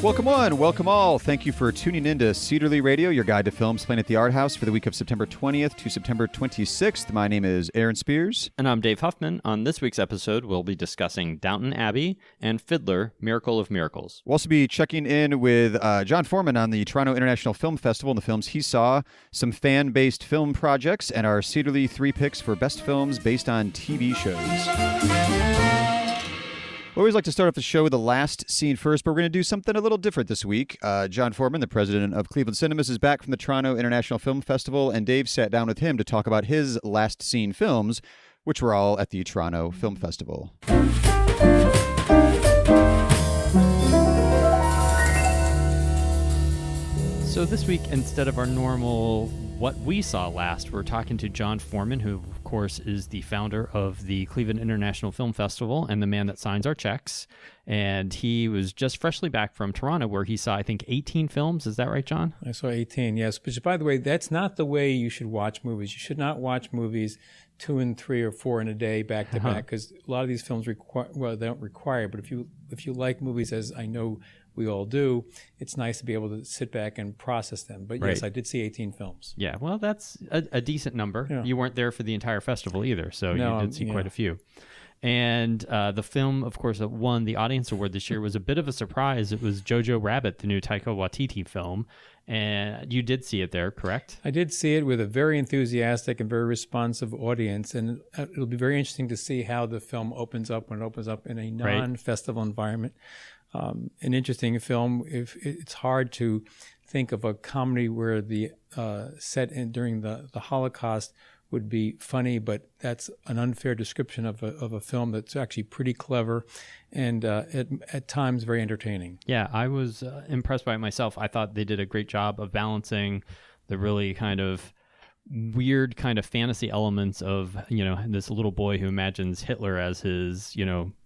Welcome one, welcome all. Thank you for tuning in to Cedarly Radio, your guide to films playing at the Art House for the week of September 20th to September 26th. My name is Aaron Spears. And I'm Dave Huffman. On this week's episode, we'll be discussing Downton Abbey and Fiddler, Miracle of Miracles. We'll also be checking in with John Forman on the Toronto International Film Festival and the films he saw, some fan-based film projects, and our Cedarly 3 picks for best films based on TV shows. We always like to start off the show with the last scene first, but we're going to do something a little different this week. John Forman, the president of Cleveland Cinemas, is back from the Toronto International Film Festival, and Dave sat down with him to talk about his last scene films, which were all at the Toronto Film Festival. So this week, instead of our normal what we saw last, we're talking to John Forman, who, of course, is the founder of the Cleveland International Film Festival and the man that signs our checks. And he was just freshly back from Toronto, where he saw, I think, 18 films. Is that right, John? I saw 18, yes. But by the way, that's not the way you should watch movies. You should not watch movies 2 and 3 or 4 in a day back to back, because a lot of these films require, well, they don't require, but if you like movies, as I know we all do, it's nice to be able to sit back and process them. But yes, I did see 18 films. Yeah, well, that's a decent number. Yeah. You weren't there for the entire festival either, so you did see quite a few. And the film, of course, that won the Audience Award this year was a bit of a surprise. It was Jojo Rabbit, the new Taika Waititi film. And you did see it there, correct? I did see it with a very enthusiastic and very responsive audience. And it'll be very interesting to see how the film opens up when it opens up in a non-festival environment. An interesting film. If it's hard to think of a comedy where the set during the Holocaust would be funny, but that's an unfair description of a film that's actually pretty clever and at times very entertaining. Yeah, I was impressed by it myself. I thought they did a great job of balancing the really kind of weird kind of fantasy elements of, this little boy who imagines Hitler as his,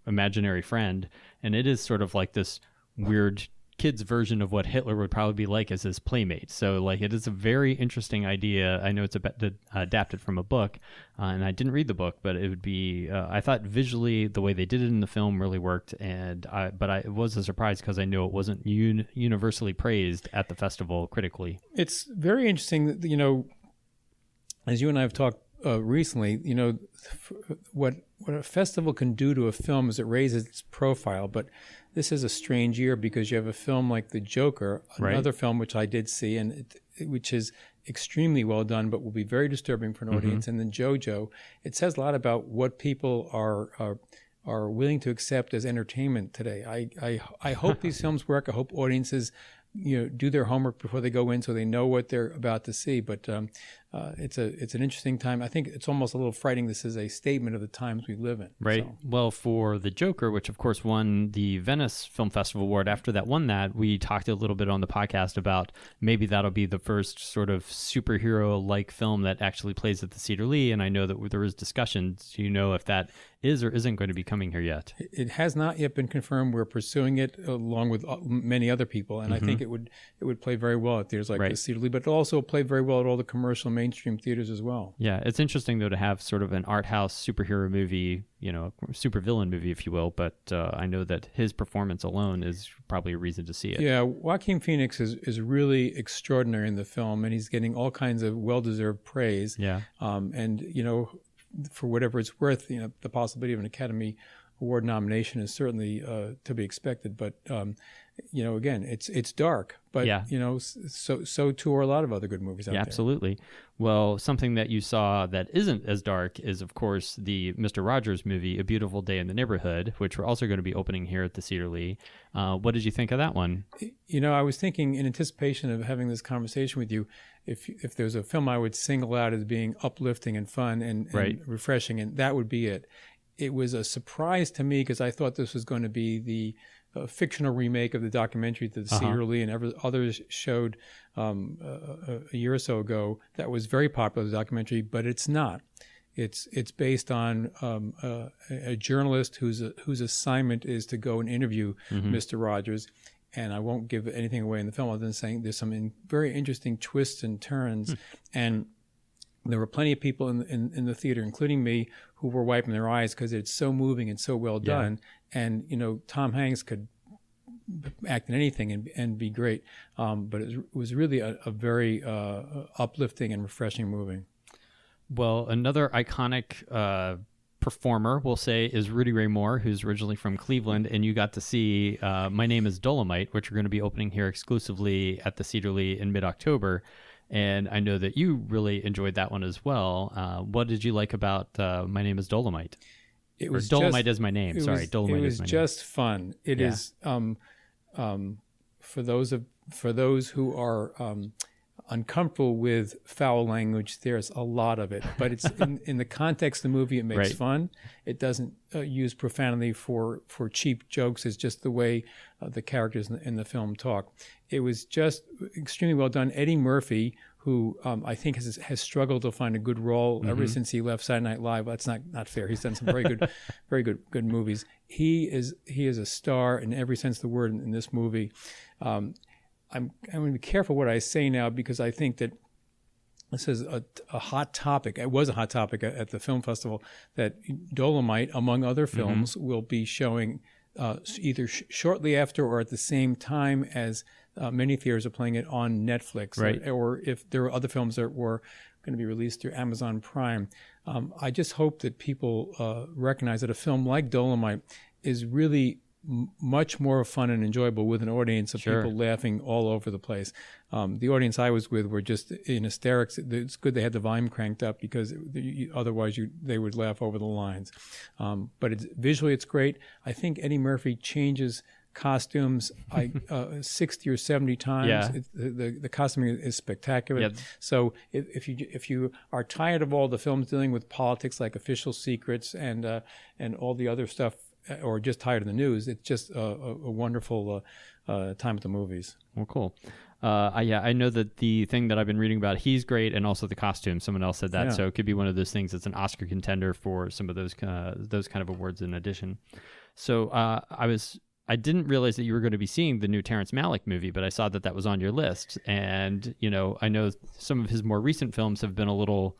imaginary friend. And it is sort of like this weird kid's version of what Hitler would probably be like as his playmate. So it is a very interesting idea. I know it's adapted from a book, and I didn't read the book, but it would be, I thought visually the way they did it in the film really worked. But it was a surprise because I know it wasn't universally praised at the festival critically. It's very interesting that, as you and I have talked recently, what a festival can do to a film is it raises its profile. But this is a strange year because you have a film like The Joker, another film which I did see, and which is extremely well done, but will be very disturbing for an audience. And then Jojo, it says a lot about what people are willing to accept as entertainment today. I hope these films work. I hope audiences do their homework before they go in so they know what they're about to see. But it's an interesting time. I think it's almost a little frightening. This is a statement of the times we live in. Right. So. Well, for The Joker, which of course won the Venice Film Festival Award, after that won that, we talked a little bit on the podcast about maybe that'll be the first sort of superhero-like film that actually plays at the Cedarly. And I know that there was discussions. Do you know if that is or isn't going to be coming here yet? It has not yet been confirmed. We're pursuing it along with many other people, and I think it would play very well at theaters like the Cedarly, but it'll also play very well at all the commercial mainstream theaters as well. Yeah, it's interesting though to have sort of an art house superhero movie, supervillain movie, if you will. But I know that his performance alone is probably a reason to see it. Yeah, Joaquin Phoenix is really extraordinary in the film, and he's getting all kinds of well-deserved praise. Yeah, and for whatever it's worth, the possibility of an Academy Award nomination is certainly to be expected. But again, it's dark, but so too are a lot of other good movies out there. Absolutely. Well, something that you saw that isn't as dark is, of course, the Mr. Rogers movie, A Beautiful Day in the Neighborhood, which we're also going to be opening here at the Cedarly. What did you think of that one? I was thinking in anticipation of having this conversation with you, if there's a film I would single out as being uplifting and fun and refreshing, and that would be it. It was a surprise to me because I thought this was going to be the fictional remake of the documentary that the Cedarly and others showed a year or so ago. That was very popular, the documentary, but it's not. It's based on a journalist whose assignment is to go and interview Mr. Rogers. And I won't give anything away in the film other than saying there's some very interesting twists and turns. And there were plenty of people in the theater, including me, who were wiping their eyes because it's so moving and so well done. And, Tom Hanks could act in anything and be great. But it was really a very uplifting and refreshing movie. Well, another iconic performer, we'll say, is Rudy Ray Moore, who's originally from Cleveland, and you got to see My Name is Dolomite, which are going to be opening here exclusively at the Cedar Lee in mid-October. And I know that you really enjoyed that one as well. What did you like about My Name is Dolomite? Dolomite is my name. Sorry, Dolomite is my name. It was just fun. It is for those who are uncomfortable with foul language. There's a lot of it, but it's in the context of the movie. It makes fun. It doesn't use profanity for cheap jokes. It's just the way the characters in the film talk. It was just extremely well done. Eddie Murphy, who I think has struggled to find a good role ever since he left Saturday Night Live. That's not fair. He's done some very good movies. He is a star in every sense of the word in this movie. I'm going to be careful what I say now, because I think that this is a hot topic. It was a hot topic at the film festival, that Dolomite, among other films, will be showing either shortly after or at the same time as many theaters are playing it on Netflix, or if there are other films that were going to be released through Amazon Prime. I just hope that people recognize that a film like Dolomite is really much more fun and enjoyable with an audience of people laughing all over the place. The audience I was with were just in hysterics. It's good they had the volume cranked up, because otherwise they would laugh over the lines. But visually it's great. I think Eddie Murphy changes costumes 60 or 70 times. Yeah. The costuming is spectacular. Yep. So if you are tired of all the films dealing with politics like Official Secrets and all the other stuff, or just tired of the news, it's just a wonderful time at the movies. Well, cool. I know that the thing that I've been reading about, he's great, and also the costume. Someone else said that, so it could be one of those things that's an Oscar contender for some of those kind of awards in addition. So I didn't realize that you were going to be seeing the new Terrence Malick movie, but I saw that was on your list. And, I know some of his more recent films have been a little,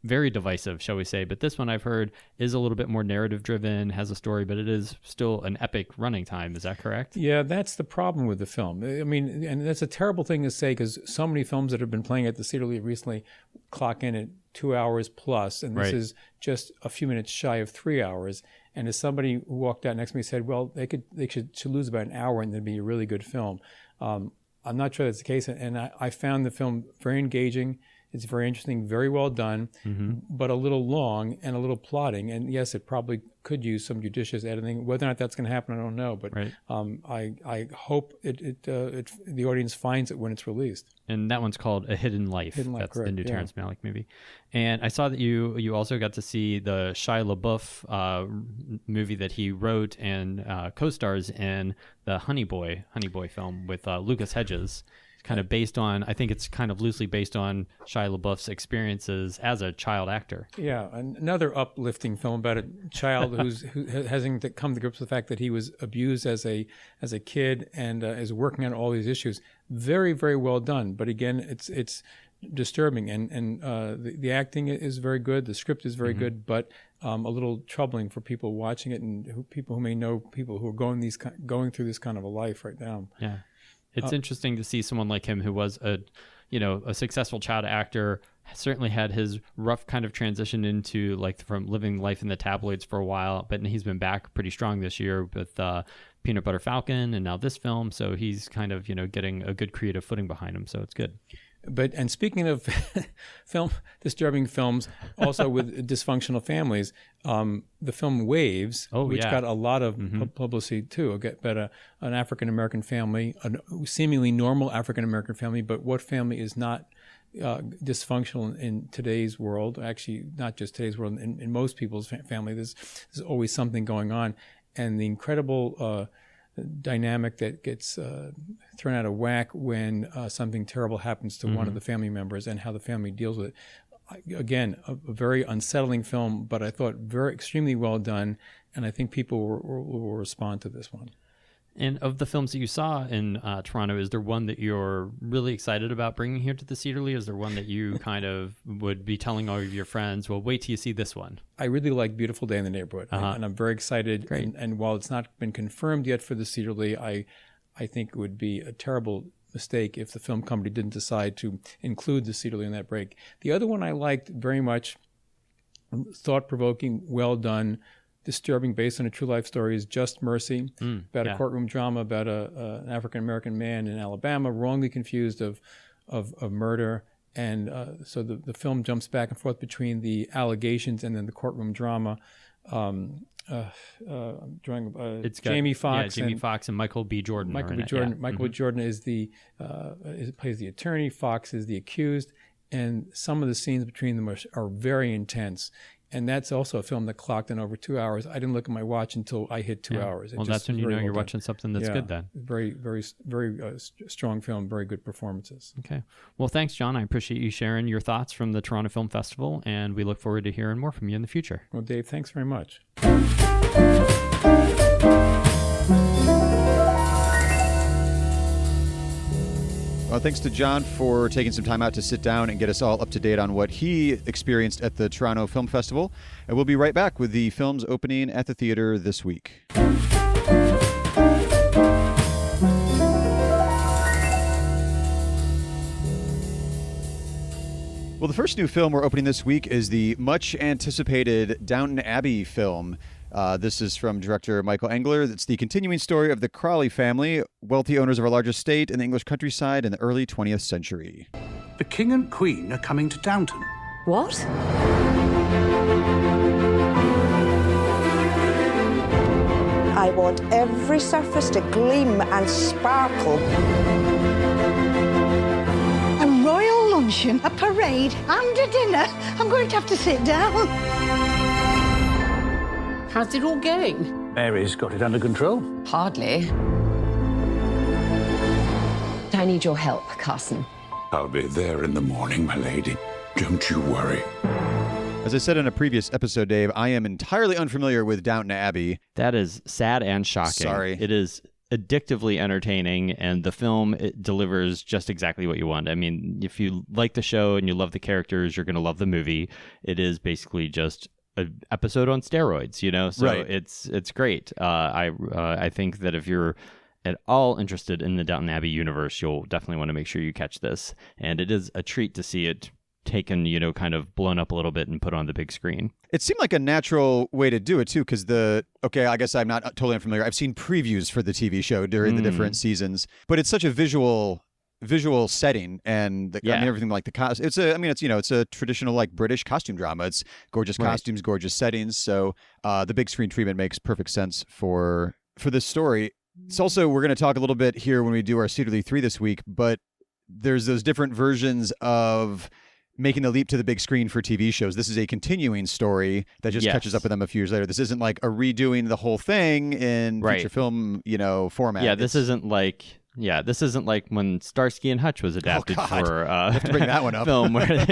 very divisive, shall we say. But this one I've heard is a little bit more narrative driven, has a story, but it is still an epic running time. Is that correct? Yeah, that's the problem with the film. I mean, and that's a terrible thing to say, because so many films that have been playing at the Cedar Lee recently clock in at 2 hours plus, and this is just a few minutes shy of 3 hours. And as somebody who walked out next to me said, well, they should lose about an hour and it'd be a really good film. I'm not sure that's the case. And I found the film very engaging. It's very interesting, very well done, but a little long and a little plotting. And yes, it probably could use some judicious editing. Whether or not that's going to happen, I don't know. But I hope the audience finds it when it's released. And that one's called A Hidden Life. That's correct, the new Terrence Malick movie. And I saw that you also got to see the Shia LaBeouf movie that he wrote and co-stars in the Honey Boy film with Lucas Hedges. Kind of based on, I think it's kind of loosely based on Shia LaBeouf's experiences as a child actor. Yeah, another uplifting film about a child who hasn't come to grips with the fact that he was abused as a kid and is working on all these issues. Very, very well done. But again, it's disturbing, and the acting is very good. The script is very good, but a little troubling for people watching it, and people who may know people who are going through this kind of a life right now. Yeah. It's interesting to see someone like him, who was a successful child actor, certainly had his rough kind of transition into from living life in the tabloids for a while, but he's been back pretty strong this year with Peanut Butter Falcon and now this film. So he's kind of, getting a good creative footing behind him. So it's good. And speaking of disturbing films, also with dysfunctional families, the film Waves, which got a lot of publicity too, about an African-American family, a seemingly normal African-American family, but what family is not dysfunctional in today's world? Actually, not just today's world, in most people's family, there's always something going on. And the incredible dynamic that gets thrown out of whack when something terrible happens to one of the family members, and how the family deals with it. Again, a very unsettling film, but I thought extremely well done, and I think people will respond to this one. And of the films that you saw in Toronto, is there one that you're really excited about bringing here to the Cedar Lee? Is there one that you kind of would be telling all of your friends, well, wait till you see this one? I really like Beautiful Day in the Neighborhood, and I'm very excited. And while it's not been confirmed yet for the Cedar Lee, I think it would be a terrible mistake if the film company didn't decide to include the Cedar in that break. The other one I liked very much, thought-provoking, well done, disturbing, based on a true life story, is Just Mercy, about a courtroom drama about an African-American man in Alabama wrongly accused of murder. And so the film jumps back and forth between the allegations and then the courtroom drama. It's got Jamie Foxx. Jamie Foxx and Michael B. Jordan. Michael B. Jordan is plays the attorney. Fox is the accused, and some of the scenes between them are very intense. And that's also a film that clocked in over 2 hours. I didn't look at my watch until I hit 2 hours. Well, that's when you know you're watching something that's good then. Very, very, very strong film, very good performances. Okay. Well, thanks, John. I appreciate you sharing your thoughts from the Toronto Film Festival, and we look forward to hearing more from you in the future. Well, Dave, thanks very much. Well, thanks to John for taking some time out to sit down and get us all up to date on what he experienced at the Toronto Film Festival. And we'll be right back with the films opening at the theater this week. Well, the first new film we're opening this week is the much-anticipated Downton Abbey film. This is from director Michael Engler. It's the continuing story of the Crawley family, wealthy owners of our largest estate in the English countryside in the early 20th century. The King and Queen are coming to Downton. What? I want every surface to gleam and sparkle. A royal luncheon, a parade, and a dinner. I'm going to have to sit down. How's it all going? Mary's got it under control. Hardly. I need your help, Carson. I'll be there in the morning, my lady. Don't you worry. As I said in a previous episode, Dave, I am entirely unfamiliar with Downton Abbey. That is sad and shocking. Sorry. It is addictively entertaining, and the film, it delivers just exactly what you want. I mean, if you like the show and you love the characters, you're going to love the movie. It is basically just an episode on steroids, you know? So right. It's great. I think that if you're at all interested in the Downton Abbey universe, you'll definitely want to make sure you catch this. And it is a treat to see it taken, you know, kind of blown up a little bit and put on the big screen. It seemed like a natural way to do it, too, because I guess I'm not totally unfamiliar. I've seen previews for the TV show during the different seasons, but it's such a visual setting, and everything like the costume. It's a traditional like British costume drama. It's gorgeous costumes, gorgeous settings. So the big screen treatment makes perfect sense for this story. It's also, we're going to talk a little bit here when we do our Cedar 3 this week, but there's those different versions of making the leap to the big screen for TV shows. This is a continuing story that just catches up with them a few years later. This isn't like a redoing the whole thing in feature film, format. Yeah, this isn't like when Starsky and Hutch was adapted for I have to bring that one up. film where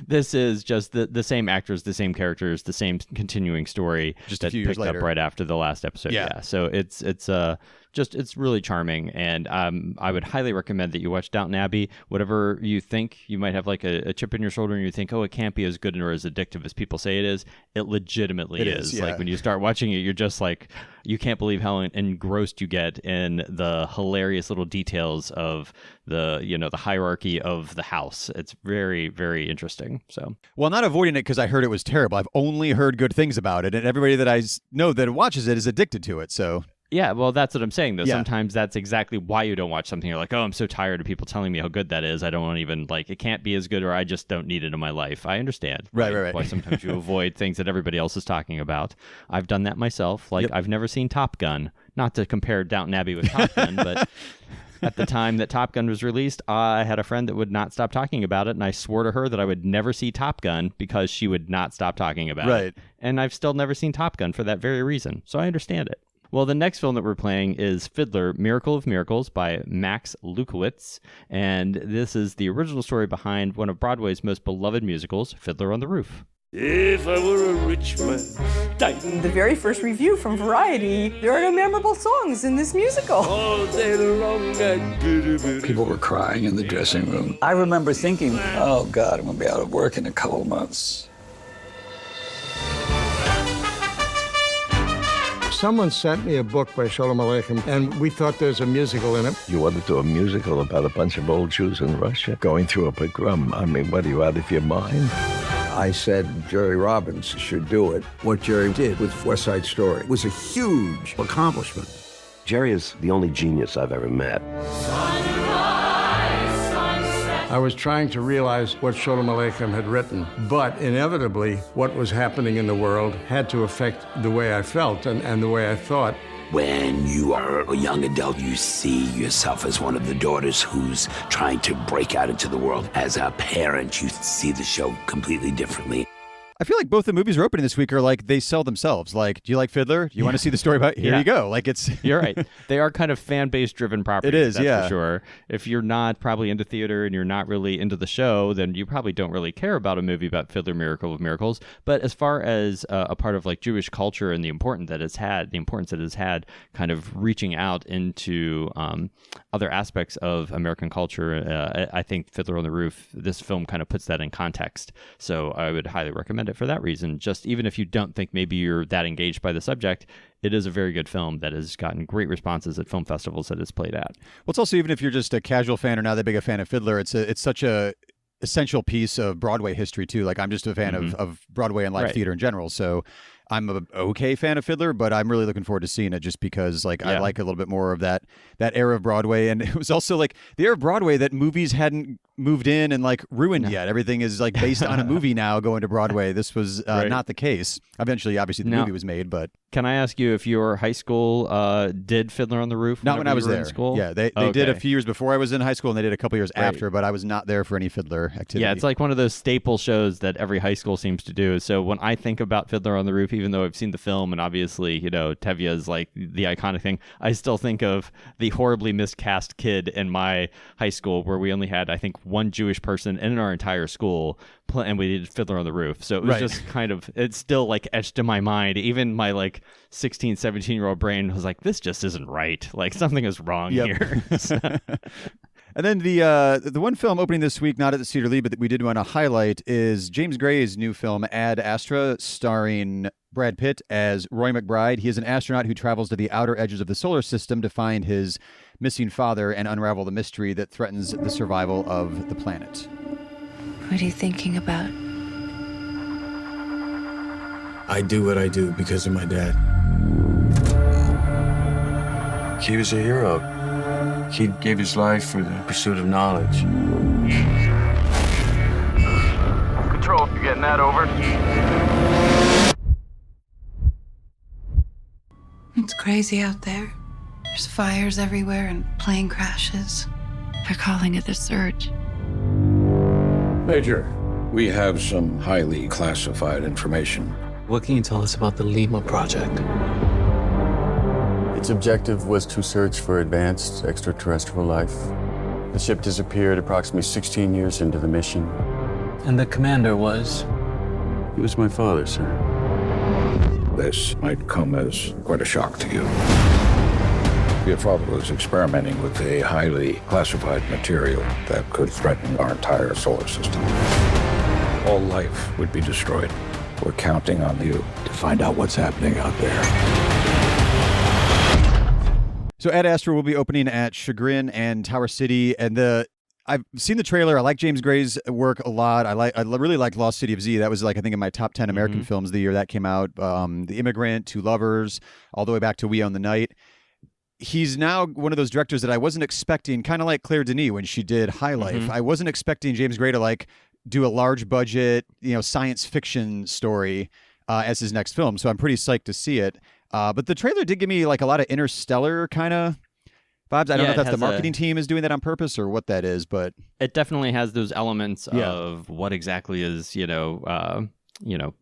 this is just the same actors, the same characters, the same continuing story just a few years later, up right after the last episode. Yeah. So it's really charming, and I would highly recommend that you watch Downton Abbey. Whatever you think, you might have like a chip in your shoulder and you think, oh, it can't be as good or as addictive as people say it is. It legitimately is. Yeah. Like when you start watching it, you're just like, you can't believe how engrossed you get in the hilarious little details of the hierarchy of the house. It's very, very interesting. So, well, I'm not avoiding it because I heard it was terrible. I've only heard good things about it, and everybody that I know that watches it is addicted to it. So. Yeah, well, that's what I'm saying, though. Yeah. Sometimes that's exactly why you don't watch something. You're like, oh, I'm so tired of people telling me how good that is. I don't want to even, it can't be as good, or I just don't need it in my life. I understand. Right. Why sometimes you avoid things that everybody else is talking about. I've done that myself. I've never seen Top Gun. Not to compare Downton Abbey with Top Gun, but at the time that Top Gun was released, I had a friend that would not stop talking about it, and I swore to her that I would never see Top Gun because she would not stop talking about it. And I've still never seen Top Gun for that very reason. So I understand it. Well, the next film that we're playing is Fiddler, Miracle of Miracles by Max Lewkowicz, and this is the original story behind one of Broadway's most beloved musicals, Fiddler on the Roof. If I were a rich man, the very first review from Variety, there are no memorable songs in this musical. All day long and people were crying in the dressing room. I remember thinking, oh God, I'm going to be out of work in a couple of months. Someone sent me a book by Shalom Aleichem, and we thought there's a musical in it. You want to do a musical about a bunch of old Jews in Russia going through a pogrom? I mean, what, are you out of your mind? I said Jerry Robbins should do it. What Jerry did with West Side Story was a huge accomplishment. Jerry is the only genius I've ever met. I was trying to realize what Shalom Aleichem had written, but inevitably what was happening in the world had to affect the way I felt and the way I thought. When you are a young adult, you see yourself as one of the daughters who's trying to break out into the world. As a parent, you see the show completely differently. I feel like both the movies we're opening this week are like they sell themselves. Like, do you like Fiddler? Do you want to see the story about? Here you go. Like it's. You're right. They are kind of fan base driven properties. It is, that's for sure. If you're not probably into theater and you're not really into the show, then you probably don't really care about a movie about Fiddler Miracle of Miracles. But as far as a part of like Jewish culture and the importance that it has had, kind of reaching out into other aspects of American culture, I think Fiddler on the Roof, this film kind of puts that in context. So I would highly recommend it for that reason. Just even if you don't think maybe you're that engaged by the subject, it is a very good film that has gotten great responses at film festivals that it's played at. Well, it's also, even if you're just a casual fan or not that big a fan of Fiddler, it's such a essential piece of Broadway history too. Like I'm just a fan of Broadway and live theater in general. So I'm a okay fan of Fiddler, but I'm really looking forward to seeing it just because like I like a little bit more of that era of Broadway. And it was also like the era of Broadway that movies hadn't moved in and like ruined yet. Everything is like based on a movie now going to Broadway. This was not the case. Eventually, obviously, the movie was made, but... Can I ask you if your high school did Fiddler on the Roof? Not when I was there. In school? Yeah, they did a few years before I was in high school, and they did a couple years after, but I was not there for any Fiddler activity. Yeah, it's like one of those staple shows that every high school seems to do. So when I think about Fiddler on the Roof, even though I've seen the film, and obviously, you know, Tevye is like the iconic thing, I still think of the horribly miscast kid in my high school where we only had, I think, one Jewish person in our entire school, and we did Fiddler on the Roof. So it was just kind of, it's still like etched in my mind. Even my like 16, 17-year-old brain was like, this just isn't right. Like something is wrong here. And then the one film opening this week, not at the Cedar Lee, but that we did want to highlight is James Gray's new film, Ad Astra, starring Brad Pitt as Roy McBride. He is an astronaut who travels to the outer edges of the solar system to find his missing father and unravel the mystery that threatens the survival of the planet. What are you thinking about? I do what I do because of my dad. He was a hero. He gave his life for the pursuit of knowledge. Control, you getting that over? It's crazy out there. There's fires everywhere and plane crashes. They're calling it the Surge. Major, we have some highly classified information. What can you tell us about the Lima project? Its objective was to search for advanced extraterrestrial life. The ship disappeared approximately 16 years into the mission. And the commander was? He was my father, sir. This might come as quite a shock to you. Your father was experimenting with a highly classified material that could threaten our entire solar system. All life would be destroyed. We're counting on you to find out what's happening out there. So Ad Astra will be opening at Chagrin and Tower City, and I've seen the trailer. I like James Gray's work a lot. I really like Lost City of Z. That was like I think in my top 10 American films the year that came out. The Immigrant, Two Lovers, all the way back to We Own the Night. He's now one of those directors that I wasn't expecting, kind of like Claire Denis when she did High Life. I wasn't expecting James Gray to like do a large budget, science fiction story as his next film. So I'm pretty psyched to see it. But the trailer did give me like a lot of Interstellar kind of vibes. I don't know if that's the marketing team is doing that on purpose or what that is, but it definitely has those elements of what exactly is,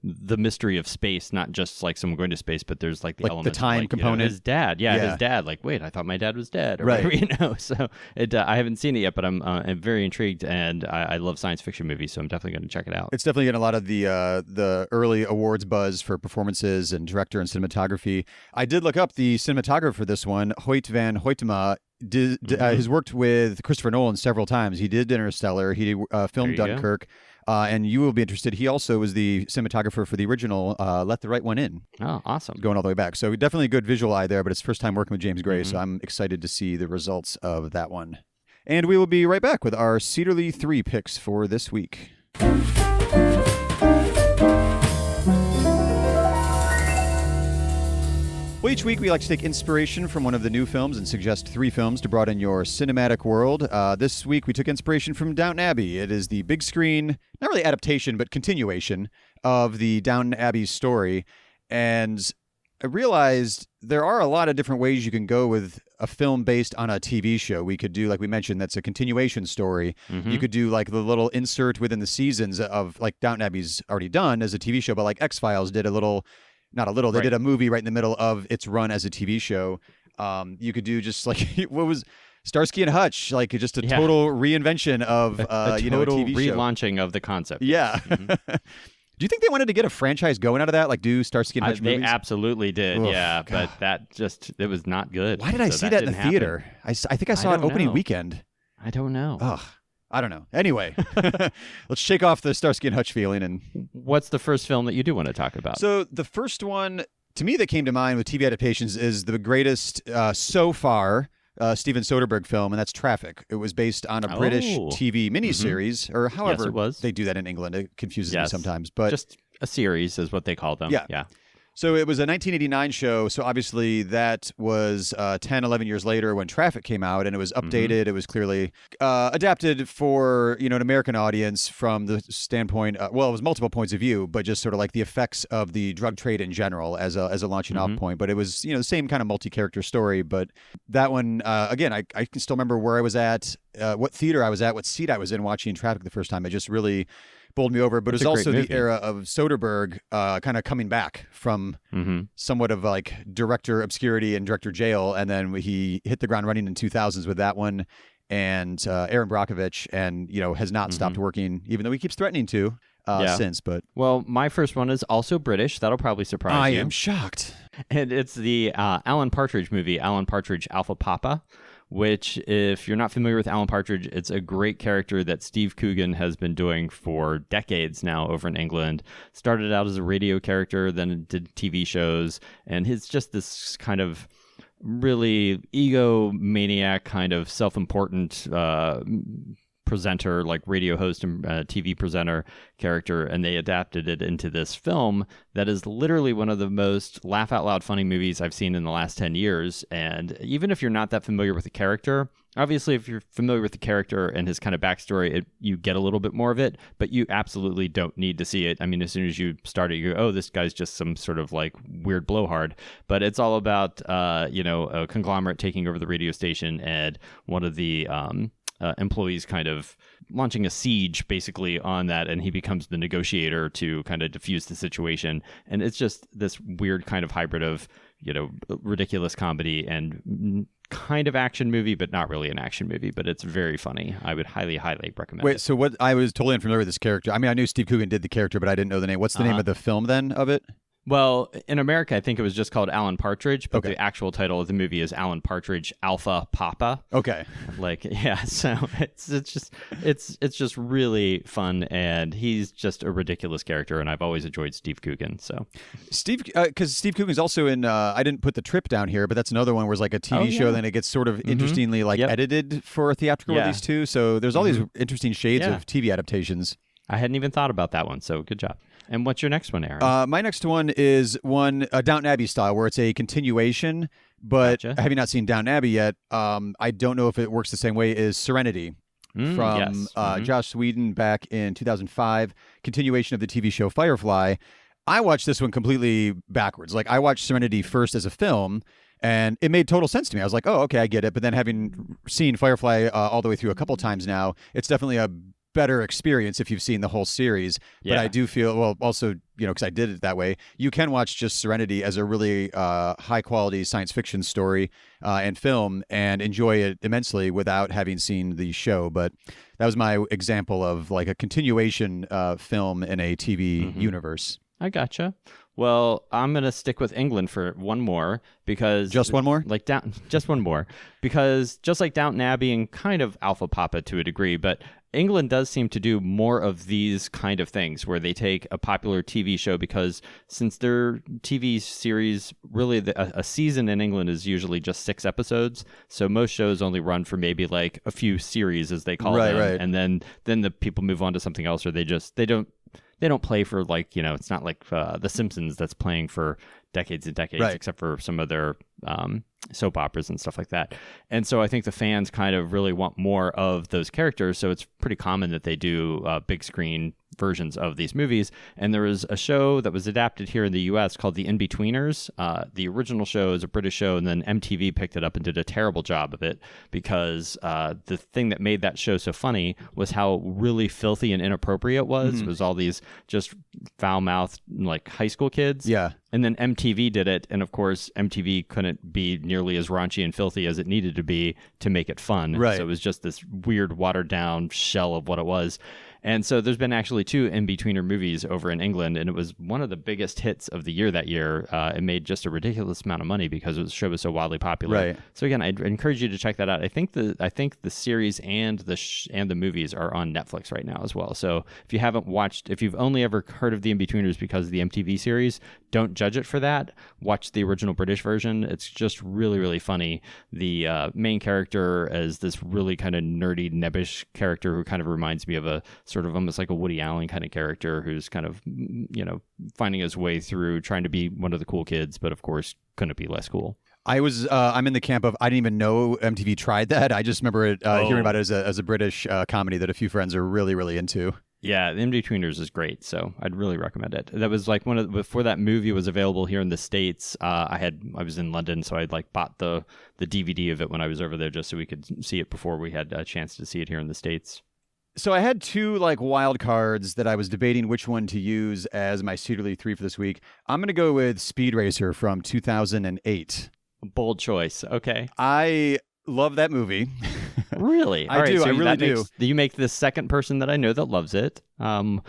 the mystery of space, not just like someone going to space, but there's like the element the time component. His dad. His dad. Like, wait, I thought my dad was dead. Or whatever, So I haven't seen it yet, but I'm very intrigued, and I love science fiction movies, so I'm definitely going to check it out. It's definitely getting a lot of the early awards buzz for performances and director and cinematography. I did look up the cinematographer for this one, Hoyt van Hoytema. has worked with Christopher Nolan several times. He did Interstellar. He filmed Dunkirk. And you will be interested. He also was the cinematographer for the original Let the Right One In. Oh, awesome. Going all the way back. So definitely a good visual eye there, but it's first time working with James Gray, so I'm excited to see the results of that one. And we will be right back with our Cedarly 3 picks for this week. Well, each week we like to take inspiration from one of the new films and suggest 3 films to broaden your cinematic world. This week we took inspiration from Downton Abbey. It is the big screen, not really adaptation, but continuation of the Downton Abbey story. And I realized there are a lot of different ways you can go with a film based on a TV show. We could do, like we mentioned, that's a continuation story. You could do like the little insert within the seasons of, like Downton Abbey's already done as a TV show, but like X-Files did they did a movie right in the middle of its run as a TV show. You could do just like, what was Starsky and Hutch, like just a total reinvention of, a a total TV show. relaunching of the concept. Yeah. Do you think they wanted to get a franchise going out of that? Like do Starsky and Hutch movies? They absolutely did, Oof, yeah. God. But it was not good. Why did I see that in the theater? I think I saw it opening weekend. I don't know. Ugh. I don't know. Anyway, let's shake off the Starsky and Hutch feeling. And what's the first film that you do want to talk about? So the first one, to me, that came to mind with TV adaptations is the greatest so far Steven Soderbergh film, and that's Traffic. It was based on a British TV miniseries, or however it was. They do that in England. It confuses me sometimes. But just a series is what they call them. Yeah. So it was a 1989 show, so obviously that was 10, 11 years later when Traffic came out, and it was updated. It was clearly adapted for, an American audience from the standpoint, it was multiple points of view, but just sort of like the effects of the drug trade in general as a launching off point. But it was, the same kind of multi-character story. But that one, again, I can still remember where I was at, what theater I was at, what seat I was in watching Traffic the first time. It just really bowled me over, but it was also the era of Soderbergh kind of coming back from somewhat of like director obscurity and director jail, and then he hit the ground running in 2000s with that one, and Aaron Brockovich, and has not stopped working, even though he keeps threatening to since. But my first one is also British. That'll probably surprise you. I am shocked. And it's the Alan Partridge movie, Alan Partridge Alpha Papa, which, if you're not familiar with Alan Partridge, it's a great character that Steve Coogan has been doing for decades now over in England. Started out as a radio character, then did TV shows, and he's just this kind of really egomaniac, kind of self-important presenter, like radio host and TV presenter character, and they adapted it into this film that is literally one of the most laugh out loud funny movies I've seen in the last 10 years. And even if you're not that familiar with the character, obviously if you're familiar with the character and his kind of backstory, you get a little bit more of it, but you absolutely don't need to see it. I mean, as soon as you start it, you go, oh, this guy's just some sort of like weird blowhard. But it's all about a conglomerate taking over the radio station, and one of the employees kind of launching a siege basically on that, and he becomes the negotiator to kind of diffuse the situation. And it's just this weird kind of hybrid of, ridiculous comedy and kind of action movie, but not really an action movie, but it's very funny. I would highly, highly recommend it. So what, I was totally unfamiliar with this character. I mean, I knew Steve Coogan did the character, but I didn't know the name. What's the name of the film then of it? Well, in America, I think it was just called Alan Partridge, but the actual title of the movie is Alan Partridge Alpha Papa. Okay. So it's just really fun, and he's just a ridiculous character, and I've always enjoyed Steve Coogan. So because Steve Coogan's also in, I didn't put The Trip down here, but that's another one where it's like a TV show, then it gets sort of interestingly edited for a theatrical release too. So there's all these interesting shades of TV adaptations. I hadn't even thought about that one, so good job. And what's your next one, Aaron? My next one is one Downton Abbey style, where it's a continuation, but having not seen Downton Abbey yet, I don't know if it works the same way as Serenity from Joss Whedon back in 2005, continuation of the TV show Firefly. I watched this one completely backwards. Like, I watched Serenity first as a film, and it made total sense to me. I was like, oh, okay, I get it. But then having seen Firefly all the way through a couple times now, it's definitely a better experience if you've seen the whole series. But I do feel, well, also, because I did it that way, you can watch just Serenity as a really high quality science fiction story and film and enjoy it immensely without having seen the show. But that was my example of like a continuation film in a TV universe. I gotcha. Well, I'm going to stick with England for one more because... Just one more? Just one more. Because just like Downton Abbey and kind of Alpha Papa to a degree, but England does seem to do more of these kind of things where they take a popular TV show because since their TV series, really a season in England is usually just 6 episodes. So most shows only run for maybe like a few series as they call them. Right. And then the people move on to something else or they don't play for like, it's not like The Simpsons that's playing for decades and decades, except for some of their soap operas and stuff like that. And so I think the fans kind of really want more of those characters. So it's pretty common that they do big screen versions of these movies. And there was a show that was adapted here in the US called The In-Betweeners. The original show is a British show, and then MTV picked it up and did a terrible job of it because the thing that made that show so funny was how really filthy and inappropriate it was. Mm-hmm. It was all these just foul-mouthed like high school kids. Yeah. And then MTV did it, and of course, MTV couldn't be nearly as raunchy and filthy as it needed to be to make it fun. Right. So it was just this weird, watered-down shell of what it was. And so there's been actually 2 In-Betweener movies over in England, and it was one of the biggest hits of the year that year. It made just a ridiculous amount of money because the show was so wildly popular. Right. So again, I'd encourage you to check that out. I think the series and the movies are on Netflix right now as well. So if you've only ever heard of The In-Betweeners because of the MTV series, don't judge it for that. Watch the original British version. It's just really, really funny. The main character is this really kind of nerdy, nebbish character who kind of reminds me of a sort of almost like a Woody Allen kind of character who's kind of, finding his way through trying to be one of the cool kids, but of course couldn't be less cool. I'm in the camp of, I didn't even know MTV tried that. I just remember hearing about it as a British comedy that a few friends are really, really into. Yeah, The In-Betweeners is great, so I'd really recommend it. That was like before that movie was available here in the States. I was in London, so I'd like bought the DVD of it when I was over there just so we could see it before we had a chance to see it here in the States. So I had 2 like wild cards that I was debating which one to use as my Cedarly 3 for this week. I'm going to go with Speed Racer from 2008. Bold choice. Okay. I love that movie. Really? I do. So I really do. You make the second person that I know that loves it. My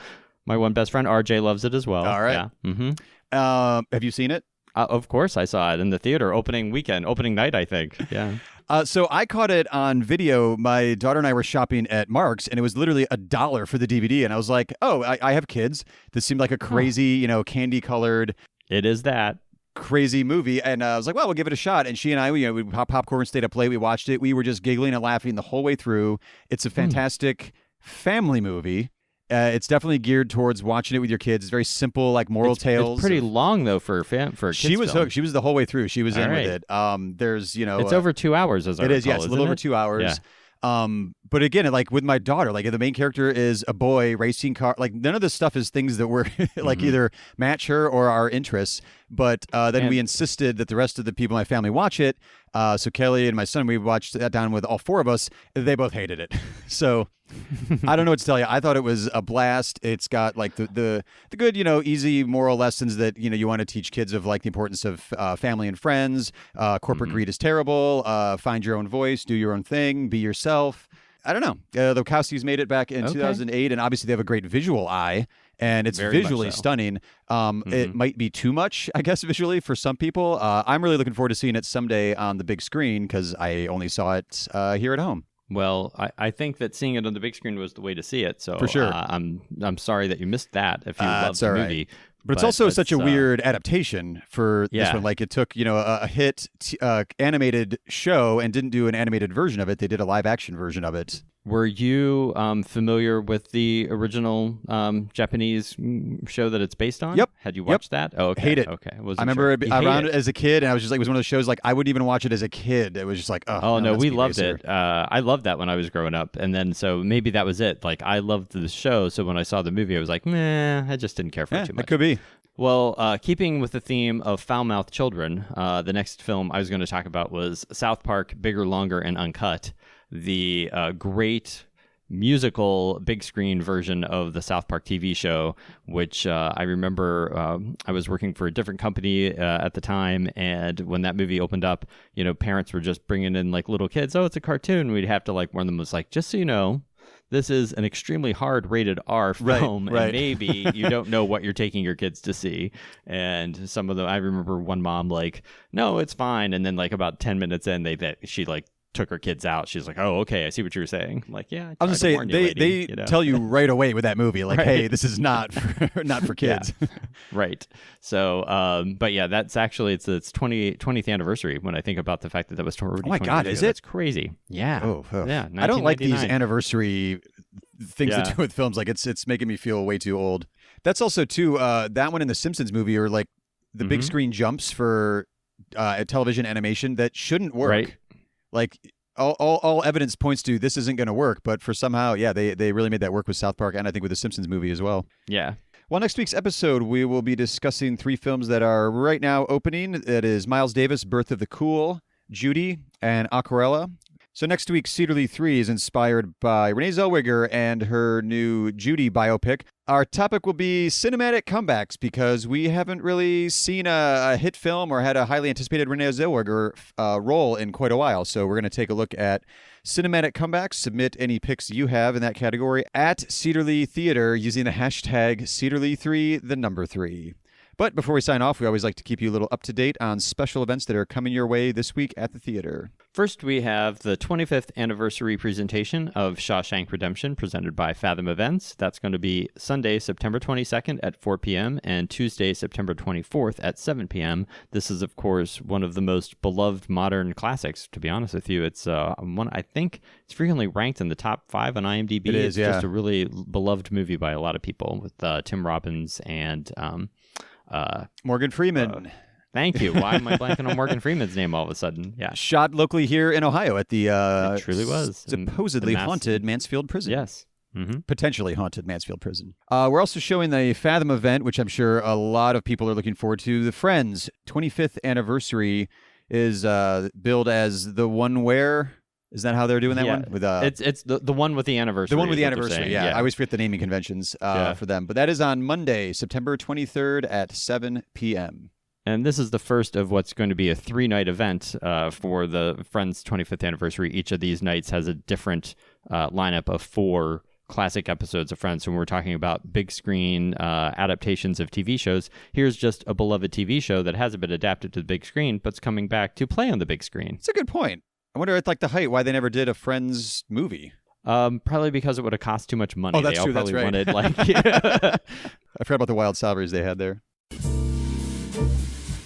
one best friend, RJ, loves it as well. All right. Yeah. Mm-hmm. Have you seen it? Of course, I saw it in the theater opening night, I think. Yeah. So I caught it on video. My daughter and I were shopping at Mark's, and it was literally $1 for the DVD. And I was like, oh, I have kids. This seemed like a crazy, candy-colored. It is that. Crazy movie. And I was like, well, we'll give it a shot. And she and I, we popped popcorn, stayed up late. We watched it. We were just giggling and laughing the whole way through. It's a fantastic family movie. It's definitely geared towards watching it with your kids. It's very simple, like moral tales. It's pretty long though for a kids. She was film. hooked. She was the whole way through. She was in with it. There's it's over 2 hours as I recall, it is. Yes, a little over 2 hours. Yeah. But again, like with my daughter, like the main character is a boy racing car. Like none of this stuff is things that were like either match her or our interests. But then we insisted that the rest of the people in my family watch it. So Kelly and my son, we watched that down with all 4 of us. They both hated it. So I don't know what to tell you. I thought it was a blast. It's got like the good, easy moral lessons that, you want to teach kids of like the importance of family and friends. Corporate greed is terrible. Find your own voice, do your own thing, be yourself. I don't know. The Lewkowicz made it back in 2008, and obviously they have a great visual eye, and it's Very visually much so. Stunning. It might be too much, I guess, visually for some people. I'm really looking forward to seeing it someday on the big screen because I only saw it here at home. Well, I think that seeing it on the big screen was the way to see it. So for sure, I'm sorry that you missed that if you loved the movie. Right. But it's also such a weird adaptation for this one. Like it took, a hit animated show and didn't do an animated version of it. They did a live action version of it. Were you familiar with the original Japanese show that it's based on? Yep. Had you watched that? Oh, okay. Hate it. Okay. I remember around it as a kid, and I was just like, it was one of those shows like I wouldn't even watch it as a kid. It was just like, oh no, we loved it. I loved that when I was growing up, and then so maybe that was it. Like I loved the show, so when I saw the movie, I was like, meh, I just didn't care for it too much. It could be. Well, keeping with the theme of foul-mouthed children, the next film I was going to talk about was South Park: Bigger, Longer, and Uncut, the great musical big screen version of the South Park TV show, which I remember I was working for a different company at the time, and when that movie opened up, parents were just bringing in like little kids. Oh, it's a cartoon. We'd have to like warn them. Was like, just so you know, this is an extremely hard rated R film, and maybe you don't know what you're taking your kids to see. And some of them, I remember one mom like, no, it's fine. And then like about 10 minutes in, she like took her kids out. She's like, oh, okay, I see what you were saying. I'm like, yeah, I was gonna say they tell you right away with that movie, like, hey, this is not for kids. Yeah. Right. So, but yeah, that's actually it's 20th anniversary when I think about the fact that was already. Oh my God, is it? That's crazy. Yeah. Oh. Yeah. I don't like these anniversary things to do with films. Like it's making me feel way too old. That's also too that one in the Simpsons movie, or like the big screen jumps for television animation that shouldn't work. Right. Like all evidence points to this isn't going to work, but for somehow, they really made that work with South Park, and I think with the Simpsons movie as well. Yeah. Well, next week's episode, we will be discussing 3 films that are right now opening. That is Miles Davis, Birth of the Cool, Judy, and Aquarella. So next week's Cedarly 3 is inspired by Renee Zellweger and her new Judy biopic. Our topic will be cinematic comebacks, because we haven't really seen a hit film or had a highly anticipated Renee Zellweger role in quite a while. So we're going to take a look at cinematic comebacks. Submit any picks you have in that category at Cedarly Theater using the hashtag Cedarly3, the number 3. But before we sign off, we always like to keep you a little up to date on special events that are coming your way this week at the theater. First, we have the 25th anniversary presentation of Shawshank Redemption presented by Fathom Events. That's going to be Sunday, September 22nd at 4 p.m. and Tuesday, September 24th at 7 p.m. This is, of course, one of the most beloved modern classics, to be honest with you. It's one, I think it's frequently ranked in the top 5 on IMDb. It is, it's just a really beloved movie by a lot of people, with Tim Robbins and Morgan Freeman. Thank you. Why am I blanking on Morgan Freeman's name all of a sudden? Yeah. Shot locally here in Ohio at the it truly was supposedly haunted Mansfield Prison. Yes. Mm-hmm. Potentially haunted Mansfield Prison. We're also showing the Fathom event, which I'm sure a lot of people are looking forward to. The Friends 25th anniversary is billed as the one where... Is that how they're doing that one? With it's the one with the anniversary. The one with the anniversary, yeah. I always forget the naming conventions for them. But that is on Monday, September 23rd at 7 p.m. And this is the first of what's going to be a 3-night event for the Friends 25th anniversary. Each of these nights has a different lineup of 4 classic episodes of Friends. So when we're talking about big screen adaptations of TV shows, here's just a beloved TV show that hasn't been adapted to the big screen, but's coming back to play on the big screen. It's a good point. I wonder at like the height why they never did a Friends movie. Probably because it would have cost too much money. Oh, that's true. Probably that's right. Wanted, like, I forgot about the wild salaries they had there.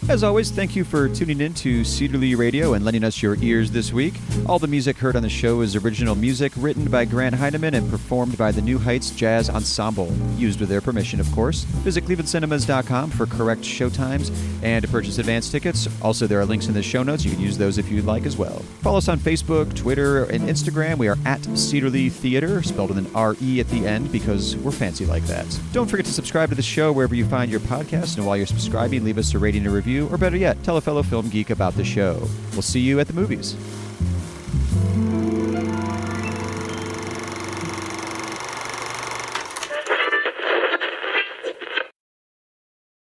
As always, thank you for tuning in to Cedarly Radio and lending us your ears this week. All the music heard on the show is original music written by Grant Heineman and performed by the New Heights Jazz Ensemble, used with their permission, of course. Visit clevelandcinemas.com for correct showtimes and to purchase advance tickets. Also, there are links in the show notes. You can use those if you'd like as well. Follow us on Facebook, Twitter, and Instagram. We are at Cedarly Theater, spelled with an R-E at the end because we're fancy like that. Don't forget to subscribe to the show wherever you find your podcast, and while you're subscribing, leave us a rating and review, or better yet, tell a fellow film geek about the show. We'll see you at the movies.